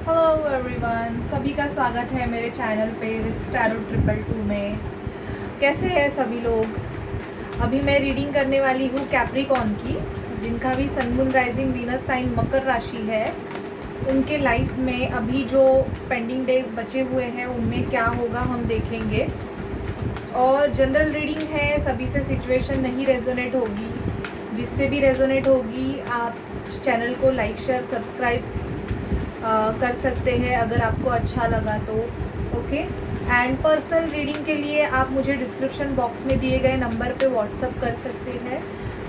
Hello everyone, सभी का स्वागत है मेरे चैनल पे विद टैरो 222 में। कैसे हैं सभी लोग। अभी मैं रीडिंग करने वाली हूँ कैप्रिकॉर्न की, जिनका भी sun moon rising Venus sign मकर राशि है। उनके लाइफ में अभी जो पेंडिंग डेज बचे हुए हैं उनमें क्या होगा हम देखेंगे। और जनरल रीडिंग है, सभी से सिचुएशन नहीं रेजोनेट होगी। जिससे भी रेजोनेट होगी आप चैनल को लाइक शेयर सब्सक्राइब कर सकते हैं अगर आपको अच्छा लगा तो। ओके। एंड पर्सनल रीडिंग के लिए आप मुझे डिस्क्रिप्शन बॉक्स में दिए गए नंबर पे व्हाट्सअप कर सकते हैं।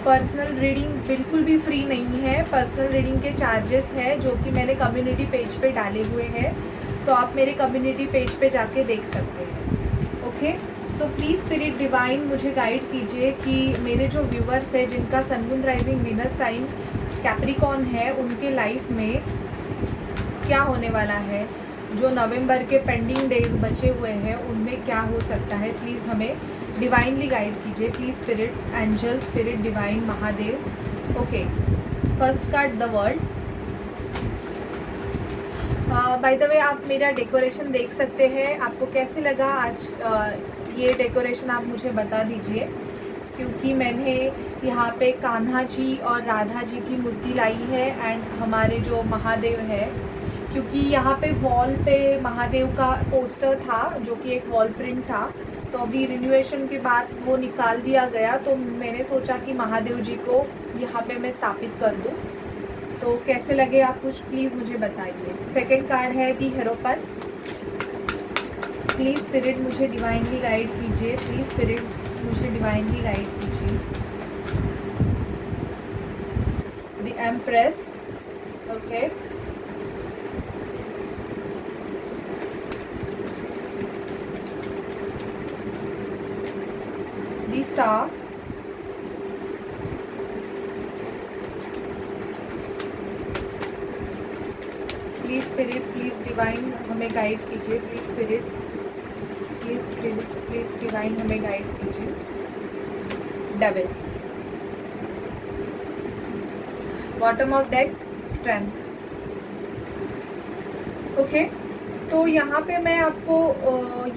पर्सनल रीडिंग बिल्कुल भी फ्री नहीं है। पर्सनल रीडिंग के चार्जेस है जो कि मैंने कम्युनिटी पेज पे डाले हुए हैं, तो आप मेरे कम्युनिटी पेज पे जाके देख सकते हैं। Okay. So please spirit divine मुझे गाइड कीजिए कि मेरे जो व्यूवर्स हैं जिनका sun moon rising Venus sign Capricorn है, उनके लाइफ में क्या होने वाला है। जो नवंबर के पेंडिंग डेज बचे हुए हैं उनमें क्या हो सकता है। प्लीज़ हमें डिवाइनली गाइड कीजिए। Please spirit, angel, spirit divine, Mahadev. Okay. First card the world. By the way आप मेरा डेकोरेशन देख सकते हैं। आपको कैसे लगा आज ये डेकोरेशन आप मुझे बता दीजिए, क्योंकि मैंने यहाँ पे कान्हा जी और राधा जी की मूर्ति लाई है एंड हमारे जो महादेव है, क्योंकि यहाँ पे वॉल पे महादेव का पोस्टर था जो कि एक वॉल प्रिंट था, तो अभी रिन्यूएशन के बाद वो निकाल दिया गया, तो मैंने सोचा कि महादेव जी को यहाँ पे मैं स्थापित कर दूँ। तो कैसे लगे आप कुछ प्लीज़ मुझे बताइए। सेकंड कार्ड है दी हेरोपन। प्लीज़ स्पिरिट मुझे डिवाइनली गाइड कीजिए। प्लीज़ स्पिरिट मुझे डिवाइनली गाइड कीजिए। The empress. Okay. The star. Please spirit, please divine हमें गाइड कीजिए। Please spirit, please spirit, please divine हमें गाइड कीजिए। Devil. Bottom of deck, strength. Okay. तो यहाँ पे मैं आपको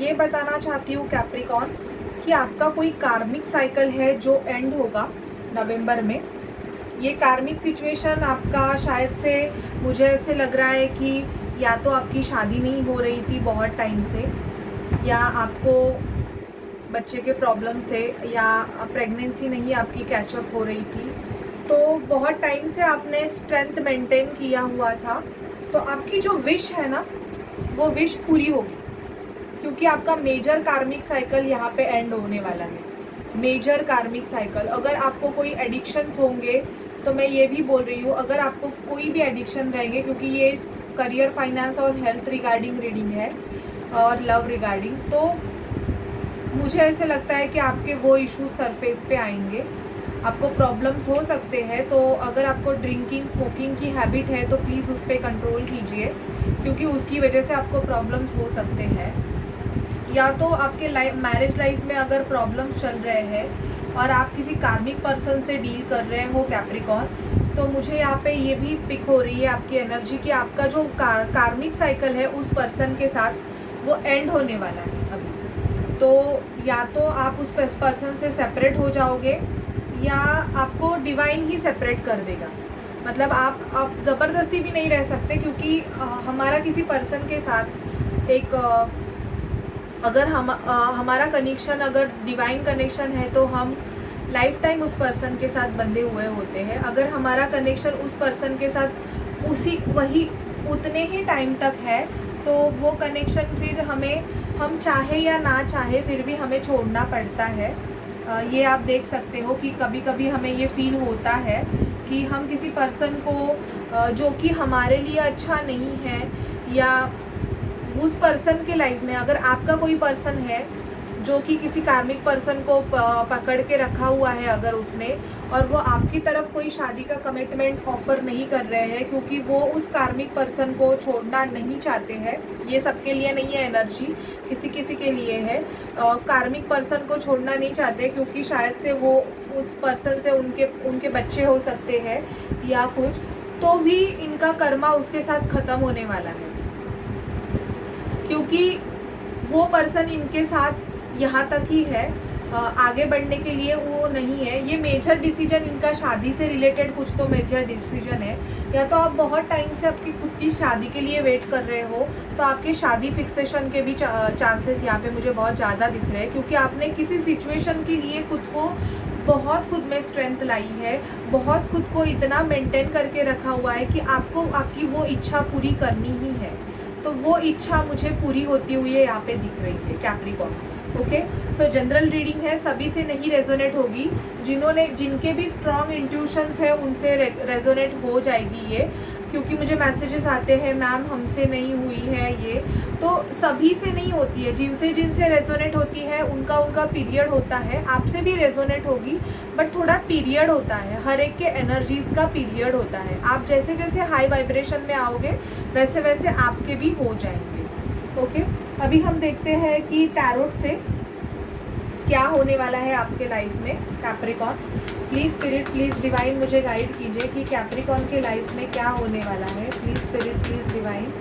ये बताना चाहती हूँ कैप्रिकॉर्न कि आपका कोई कार्मिक साइकिल है जो एंड होगा नवंबर में। ये कार्मिक सिचुएशन आपका शायद से, मुझे ऐसे लग रहा है कि या तो आपकी शादी नहीं हो रही थी बहुत टाइम से, या आपको बच्चे के प्रॉब्लम्स थे, या प्रेगनेंसी नहीं आपकी कैचअप हो रही थी, तो बहुत टाइम से आपने स्ट्रेंथ मेंटेन किया हुआ था। तो आपकी जो विश है ना, वो विश पूरी होगी, क्योंकि आपका मेजर कार्मिक साइकिल यहाँ पे एंड होने वाला है। मेजर कार्मिक साइकिल। अगर आपको कोई एडिक्शंस होंगे, तो मैं ये भी बोल रही हूँ, अगर आपको कोई भी एडिक्शन रहेंगे, क्योंकि ये करियर, फाइनेंस और हेल्थ रिगार्डिंग रीडिंग है और लव रिगार्डिंग, तो मुझे ऐसे लगता है कि आपके वो इश्यूज सरफेस पे आएंगे। आपको प्रॉब्लम्स हो सकते हैं। तो अगर आपको ड्रिंकिंग, स्मोकिंग की हैबिट है तो प्लीज़ उस पर कंट्रोल कीजिए, क्योंकि उसकी वजह से आपको प्रॉब्लम्स हो सकते हैं। या तो आपके मैरिज लाइफ में अगर प्रॉब्लम्स चल रहे हैं और आप किसी कार्मिक पर्सन से डील कर रहे हो कैप्रिकॉर्न, तो मुझे यहाँ पे ये भी पिक हो रही है आपकी एनर्जी कि आपका जो कार्मिक साइकिल है उस पर्सन के साथ वो एंड होने वाला है अभी। तो या तो आप उस पर्सन से सेपरेट हो जाओगे, या आपको डिवाइन ही सेपरेट कर देगा। मतलब आप ज़बरदस्ती भी नहीं रह सकते, क्योंकि हमारा किसी पर्सन के साथ एक अगर हमारा कनेक्शन अगर डिवाइन कनेक्शन है तो हम लाइफ टाइम उस पर्सन के साथ बंधे हुए होते हैं। अगर हमारा कनेक्शन उस पर्सन के साथ वही उतने ही टाइम तक है, तो वो कनेक्शन फिर हम चाहे या ना चाहे फिर भी हमें छोड़ना पड़ता है। ये आप देख सकते हो कि कभी कभी हमें ये फील होता है कि हम किसी पर्सन को जो कि हमारे लिए अच्छा नहीं है, या उस पर्सन के लाइफ में अगर आपका कोई पर्सन है जो कि किसी कार्मिक पर्सन को पकड़ के रखा हुआ है अगर उसने, और वो आपकी तरफ कोई शादी का कमिटमेंट ऑफर नहीं कर रहे हैं, क्योंकि वो उस कार्मिक पर्सन को छोड़ना नहीं चाहते हैं। ये सबके लिए नहीं है एनर्जी, किसी किसी के लिए है। कार्मिक पर्सन को छोड़ना नहीं चाहते क्योंकि शायद से वो उस पर्सन से उनके बच्चे हो सकते हैं या कुछ, तो भी इनका कर्मा उसके साथ ख़त्म होने वाला है। क्योंकि वो पर्सन इनके साथ यहाँ तक ही है, आगे बढ़ने के लिए वो नहीं है। ये मेजर डिसीजन इनका शादी से रिलेटेड कुछ तो मेजर डिसीजन है, या तो आप बहुत टाइम से आपकी खुद की शादी के लिए वेट कर रहे हो, तो आपके शादी फिक्सेशन के भी चांसेस यहाँ पे मुझे बहुत ज़्यादा दिख रहे हैं, क्योंकि आपने किसी सिचुएशन के लिए खुद को बहुत खुद में स्ट्रेंथ लाई है, बहुत खुद को इतना मेंटेन करके रखा हुआ है कि आपको आपकी वो इच्छा पूरी करनी ही है। तो वो इच्छा मुझे पूरी होती हुई यहाँ पे दिख रही है कैप्रिकॉर्न। ओके, सो जनरल रीडिंग है, सभी से नहीं रेजोनेट होगी। जिनके भी स्ट्रॉन्ग इंट्यूशंस है उनसे रेजोनेट हो जाएगी ये, क्योंकि मुझे मैसेजेस आते हैं मैम हमसे नहीं हुई है ये, तो सभी से नहीं होती है। जिनसे रेजोनेट होती है उनका पीरियड होता है। आपसे भी रेजोनेट होगी, बट थोड़ा पीरियड होता है, हर एक के एनर्जीज़ का पीरियड होता है। आप जैसे जैसे हाई वाइब्रेशन में आओगे वैसे वैसे आपके भी हो जाएंगे। ओके, अभी हम देखते हैं कि टैरोट से क्या होने वाला है आपके लाइफ में Capricorn. Please spirit, please divine मुझे गाइड कीजिए कि कैप्रिकॉर्न के लाइफ में क्या होने वाला है। Please spirit, please divine,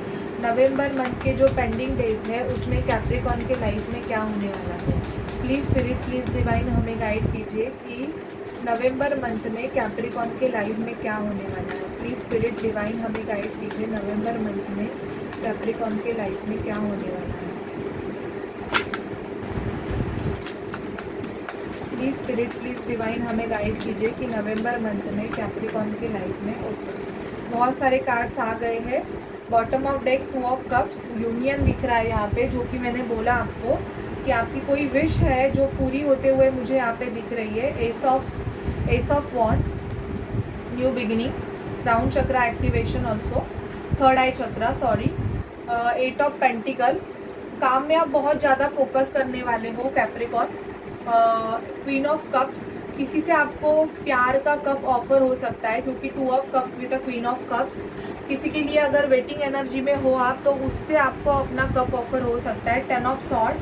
November month के जो पेंडिंग डेज है उसमें कैप्रिकॉर्न के लाइफ में क्या होने वाला है। प्लीज़ स्पिरिट, प्लीज़ डिवाइन हमें गाइड कीजिए कि नवंबर मंथ में कैप्रिकॉर्न के लाइफ में क्या होने वाला है। प्लीज़ स्पिरिट डिवाइन हमें गाइड कीजिए नवंबर मंथ में कैप्रिकॉर्न के लाइफ में क्या होने वाला है। प्लीज़ स्पिरिट, प्लीज़ डिवाइन हमें गाइड कीजिए कि नवंबर मंथ में कैप्रिकॉर्न के लाइफ में। ओके, बहुत सारे कार्ड्स आ गए हैं। Bottom of deck 2 of cups, union दिख रहा है यहाँ पे, जो कि मैंने बोला आपको कि आपकी कोई विश है जो पूरी होते हुए मुझे यहाँ पे दिख रही है। S of wands, new beginning, crown chakra activation also, third I chakra, sorry, 8 of pentacle. काम में आप बहुत ज़्यादा फोकस करने वाले हो कैप्रिकॉर्न। क्वीन ऑफ कप्स, किसी से आपको प्यार का कप ऑफर हो सकता है, क्योंकि 2 of cups with a queen of cups. किसी के लिए अगर वेटिंग एनर्जी में हो आप, तो उससे आपको अपना कप ऑफर हो सकता है। 10 ऑफ सॉर्ड,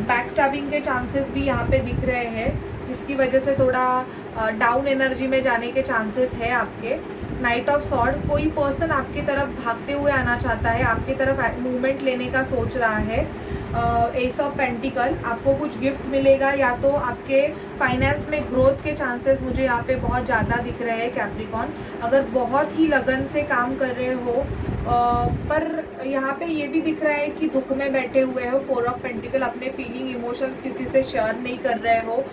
बैक स्टैबिंग के चांसेस भी यहाँ पे दिख रहे हैं, जिसकी वजह से थोड़ा डाउन एनर्जी में जाने के चांसेस है आपके। नाइट ऑफ सॉर्ड, कोई पर्सन आपकी तरफ भागते हुए आना चाहता है, आपकी तरफ मूवमेंट लेने का सोच रहा है। एस ऑफ पेंटिकल, आपको कुछ गिफ्ट मिलेगा, या तो आपके फाइनेंस में ग्रोथ के चांसेस मुझे यहाँ पे बहुत ज़्यादा दिख रहे हैं कैप्रिकॉर्न। अगर बहुत ही लगन से काम कर रहे हो, पर यहाँ पे ये भी दिख रहा है कि दुख में बैठे हुए हो। 4 ऑफ पेंटिकल, अपने फीलिंग इमोशंस किसी से शेयर नहीं कर रहे हो।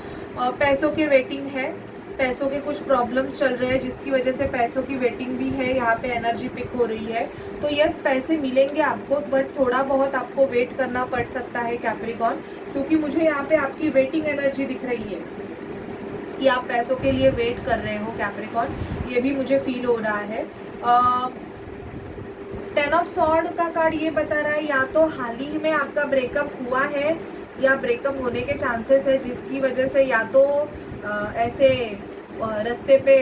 पैसों के वेटिंग है, पैसों के कुछ प्रॉब्लम्स चल रहे हैं जिसकी वजह से पैसों की वेटिंग भी है, यहाँ पे एनर्जी पिक हो रही है। तो यस, पैसे मिलेंगे आपको, बट थोड़ा बहुत आपको वेट करना पड़ सकता है कैप्रिकॉर्न, क्योंकि मुझे यहाँ पे आपकी वेटिंग एनर्जी दिख रही है कि आप पैसों के लिए वेट कर रहे हो कैप्रिकॉर्न, ये भी मुझे फील हो रहा है। 10 ऑफ सॉर्ड का कार्ड ये बता रहा है या तो हाल ही में आपका ब्रेकअप हुआ है या ब्रेकअप होने के चांसेस है, जिसकी वजह से या तो ऐसे रास्ते पे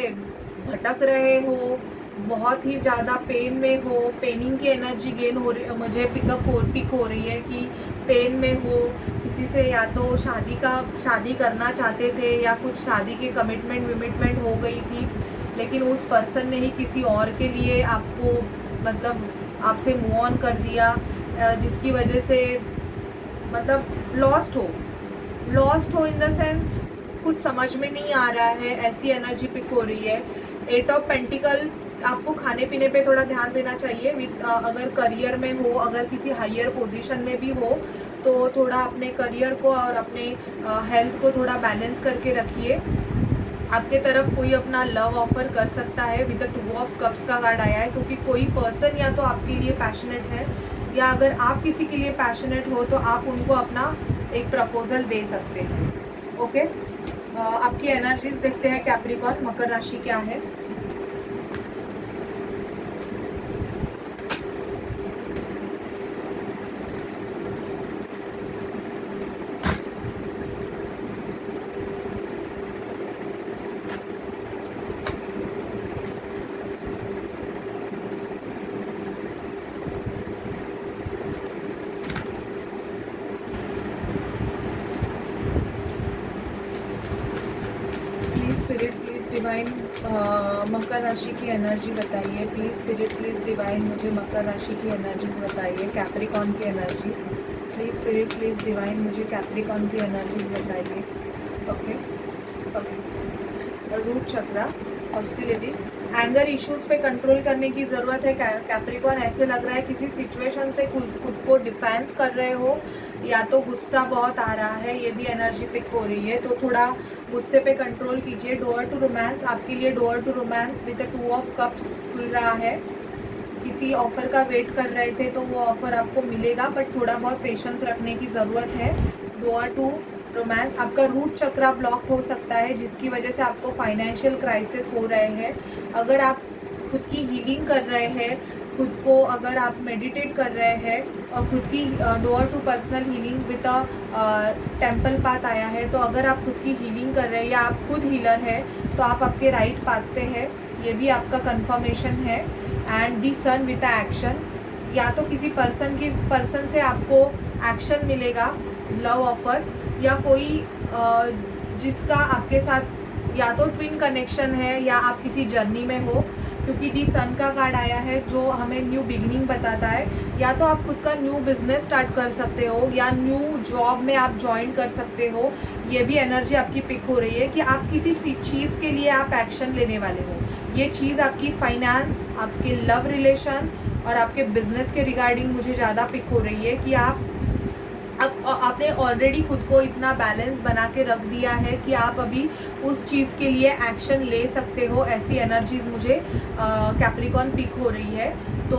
भटक रहे हो, बहुत ही ज़्यादा पेन में हो, पेनिंग की एनर्जी गेन हो रही, मुझे पिक हो रही है कि पेन में हो, किसी से या तो शादी करना चाहते थे, या कुछ शादी के कमिटमेंट हो गई थी, लेकिन उस पर्सन ने ही किसी और के लिए आपको मतलब आपसे मूव ऑन कर दिया, जिसकी वजह से मतलब लॉस्ट हो इन द सेंस कुछ समझ में नहीं आ रहा है, ऐसी एनर्जी पिक हो रही है। 8 ऑफ पेंटिकल, आपको खाने पीने पे थोड़ा ध्यान देना चाहिए। अगर करियर में हो, अगर किसी हायर पोजीशन में भी हो, तो थोड़ा अपने करियर को और अपने हेल्थ को थोड़ा बैलेंस करके रखिए। आपके तरफ कोई अपना लव ऑफर कर सकता है। विद द 2 ऑफ कप्स का कार्ड आया है, क्योंकि कोई पर्सन या तो आपके लिए पैशनेट है, या अगर आप किसी के लिए पैशनेट हो तो आप उनको अपना एक प्रपोजल दे सकते हैं। ओके, आपकी एनर्जीज देखते हैं कैप्रिकॉर्न, मकर राशि क्या है। स्पिरिट, प्लीज डिवाइन मकर राशि की एनर्जी बताइए प्लीज़ स्पिरिट, प्लीज़ डिवाइन मुझे मकर राशि की एनर्जीज बताइए, कैप्रिकॉन की energies please spirit, please divine मुझे कैप्रिकॉन की एनर्जीज बताइए। ओके ओके, रूट चक्रा, हॉस्टिलिटी, एंगर इश्यूज पे कंट्रोल करने की ज़रूरत है। कैप्रिकॉन ऐसे लग रहा है किसी सिचुएशन से खुद को डिफेंस कर रहे हो, या तो गुस्सा बहुत आ रहा है, ये भी एनर्जी पिक हो रही है, तो थोड़ा गुस्से पे कंट्रोल कीजिए। डोर टू रोमांस, आपके लिए door to romance with the 2 of cups खुल रहा है। किसी ऑफर का वेट कर रहे थे तो वो ऑफर आपको मिलेगा, बट थोड़ा बहुत पेशेंस रखने की ज़रूरत है। डोर टू रोमांस, आपका रूट चक्रा ब्लॉक हो सकता है जिसकी वजह से आपको फाइनेंशियल क्राइसिस हो रहे हैं। अगर आप खुद की हीलिंग कर रहे हैं, खुद को अगर आप मेडिटेट कर रहे हैं और खुद की door to personal healing with temple path आया है, तो अगर आप खुद की हीलिंग कर रहे हैं या आप खुद हीलर है तो आप आपके राइट पाथ पे है, ये भी आपका कंफर्मेशन है। And the sun with action, या तो किसी पर्सन से आपको एक्शन मिलेगा, लव ऑफर, या कोई जिसका आपके साथ या तो ट्विन कनेक्शन है या आप किसी जर्नी में हो, क्योंकि दी सन का कार्ड आया है जो हमें न्यू बिगिनिंग बताता है। या तो आप खुद का न्यू बिजनेस स्टार्ट कर सकते हो या न्यू जॉब में आप ज्वाइन कर सकते हो। ये भी एनर्जी आपकी पिक हो रही है कि आप किसी चीज़ के लिए आप एक्शन लेने वाले हो। ये चीज़ आपकी फाइनेंस, आपके लव रिलेशन और आपके बिजनेस के रिगार्डिंग मुझे ज़्यादा पिक हो रही है कि आपने ऑलरेडी खुद को इतना बैलेंस बना के रख दिया है कि आप अभी उस चीज़ के लिए एक्शन ले सकते हो। ऐसी एनर्जीज मुझे कैप्रिकॉन पिक हो रही है। तो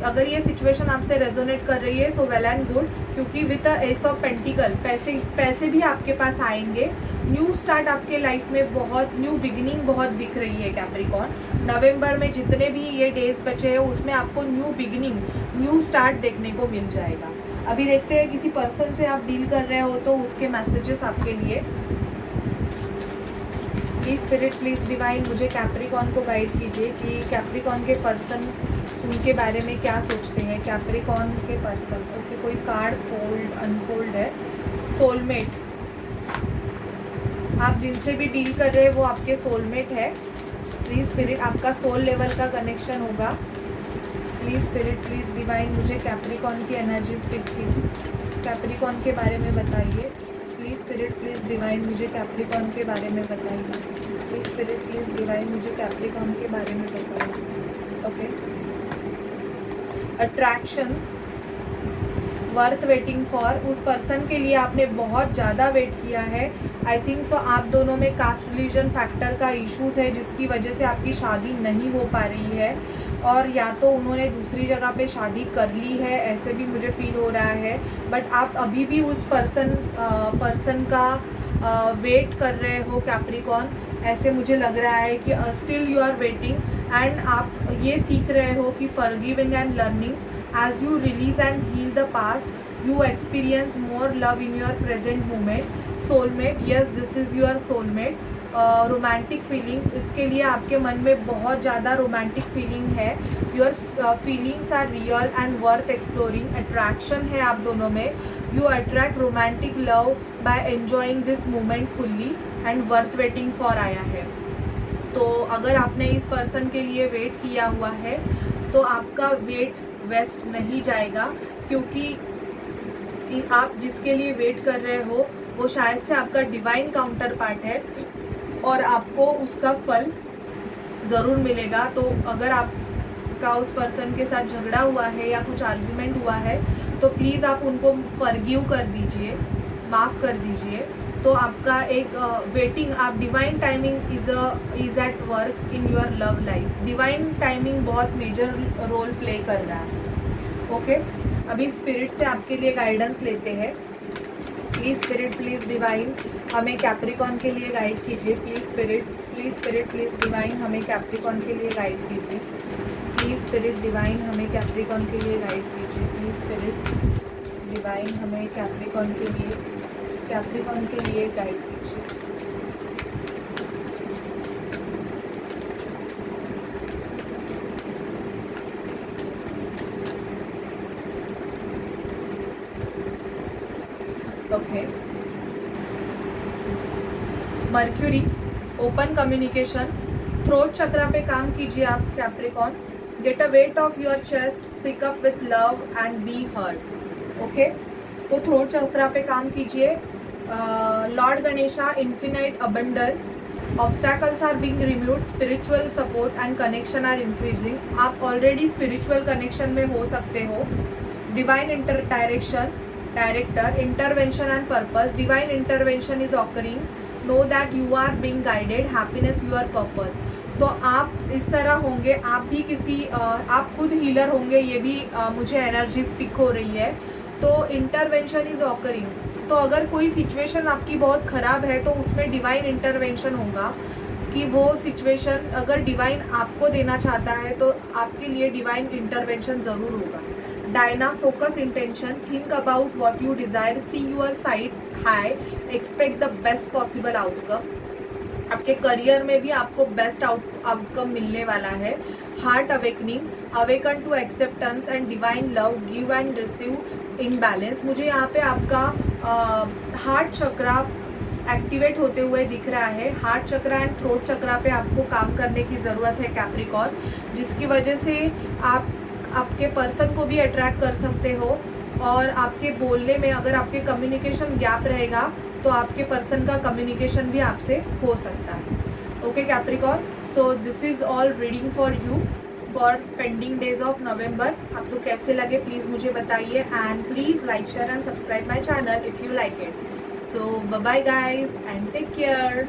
अगर ये सिचुएशन आपसे रेजोनेट कर रही है सो वेल एंड गुड, क्योंकि with the age of pentacle पैसे भी आपके पास आएंगे। न्यू स्टार्ट आपके लाइफ में बहुत न्यू बिगिनिंग बहुत दिख रही है कैप्रिकॉन। नवंबर में जितने भी ये डेज बचे हैं उसमें आपको न्यू बिगिनिंग, न्यू स्टार्ट देखने को मिल जाएगा। अभी देखते हैं किसी पर्सन से आप डील कर रहे हो तो उसके मैसेजेस आपके लिए। प्लीज स्पिरिट, प्लीज डिवाइन मुझे कैप्रिकॉन को गाइड कीजिए कि कैप्रिकॉन के पर्सन उनके बारे में क्या सोचते हैं। कैप्रिकॉन के पर्सन, ओके, कोई कार्ड फोल्ड अनफोल्ड है। सोलमेट, आप जिनसे भी डील कर रहे हैं वो आपके सोलमेट है। प्लीज स्पिरिट, आपका सोल लेवल का कनेक्शन होगा। प्लीज स्पिरिट, प्लीज डिवाइन मुझे कैप्रिकॉन की एनर्जी पिक कीजिए, कैप्रिकॉन के बारे में बताइए। प्लीज स्पिरिट, प्लीज डिवाइन मुझे कैप्रिकॉन के बारे में बताइए। प्लीज स्पिरिट, प्लीज डिवाइन मुझे कैप्रिकॉन के बारे में बताइए। Okay, attraction, worth waiting for, उस पर्सन के लिए आपने बहुत ज़्यादा वेट किया है। आई थिंक सो आप दोनों में कास्ट रिलीजन फैक्टर का इश्यूज है जिसकी वजह से आपकी शादी नहीं हो पा रही है, और या तो उन्होंने दूसरी जगह पे शादी कर ली है, ऐसे भी मुझे फील हो रहा है। बट आप अभी भी उस पर्सन का वेट कर रहे हो कैप्रिकॉन, ऐसे मुझे लग रहा है कि still you are waiting. And आप ये सीख रहे हो कि forgiving and learning, as you release and heal the past, you experience more love in your present moment. Soulmate, yes, this is your soulmate. Romantic feeling, इसके लिए आपके मन में बहुत ज़्यादा रोमांटिक फीलिंग है। Your feelings are real and worth exploring. Attraction है आप दोनों में। You attract romantic love by enjoying this moment fully and worth waiting for आया है। तो अगर आपने इस पर्सन के लिए वेट किया हुआ है तो आपका वेट वेस्ट नहीं जाएगा, क्योंकि आप जिसके लिए वेट कर रहे हो वो शायद से आपका डिवाइन काउंटर पार्ट है और आपको उसका फल ज़रूर मिलेगा। तो अगर आपका उस पर्सन के साथ झगड़ा हुआ है या कुछ आर्ग्यूमेंट हुआ है तो प्लीज़ आप उनको फॉरगिव कर दीजिए, माफ़ कर दीजिए। तो आपका एक वेटिंग, आप divine timing is at work in your love life. Divine timing बहुत मेजर रोल प्ले कर रहा है। ओके, अभी स्पिरिट से आपके लिए गाइडेंस लेते हैं। प्लीज़ स्पिरिट, प्लीज़ डिवाइन हमें कैप्रिकॉन के लिए गाइड कीजिए। Please spirit, please spirit, please divine हमें कैप्रिकॉन के लिए गाइड कीजिए। प्लीज़ स्पिरिट डिवाइन हमें कैप्रिकॉन के लिए गाइड कीजिए। प्लीज़ स्पिरिट डिवाइन हमें कैप्रिकॉन के लिए गाइड कीजिए। Okay, Mercury, open communication, throat chakra पे काम कीजिए आप Capricorn. Get a weight off your chest, speak up with love and be heard. Okay, तो थ्रोट चक्रा पे काम कीजिए. Lord Ganesha, infinite abundance, obstacles are being removed, spiritual support and connection are increasing. आप already spiritual connection में हो सकते हो. Divine director, intervention and purpose. Divine intervention is occurring. Know that you are being guided. Happiness your purpose. तो आप इस तरह होंगे, आप भी किसी आप खुद हीलर होंगे, ये भी मुझे एनर्जी स्पिक हो रही है. तो इंटरवेंशन इज ऑकरिंग. तो अगर कोई सिचुएशन आपकी बहुत ख़राब है तो उसमें डिवाइन इंटरवेंशन होगा कि वो सिचुएशन अगर डिवाइन आपको देना चाहता है तो आपके लिए डिवाइन इंटरवेंशन ज़रूर होगा. Diana, focus intention, think about what you desire, see your side high, expect the best possible outcome. आपके करियर में भी आपको बेस्ट आउटकम मिलने वाला है. Heart awakening, awaken to acceptance and divine love, give and receive in balance. मुझे यहाँ पे आपका हार्ट चक्रा एक्टिवेट होते हुए दिख रहा है. Heart chakra and throat chakra पे आपको काम करने की ज़रूरत है कैप्रिकॉन, जिसकी वजह से आप आपके पर्सन को भी अट्रैक्ट कर सकते हो. और आपके बोलने में अगर आपके कम्युनिकेशन गैप रहेगा तो आपके पर्सन का कम्युनिकेशन भी आपसे हो सकता है. Okay Capricorn, so this is all reading for you for pending days of November. आपको कैसे लगे प्लीज़ मुझे बताइए. And please like, share and subscribe my channel if you like it. So bye bye guys and take care.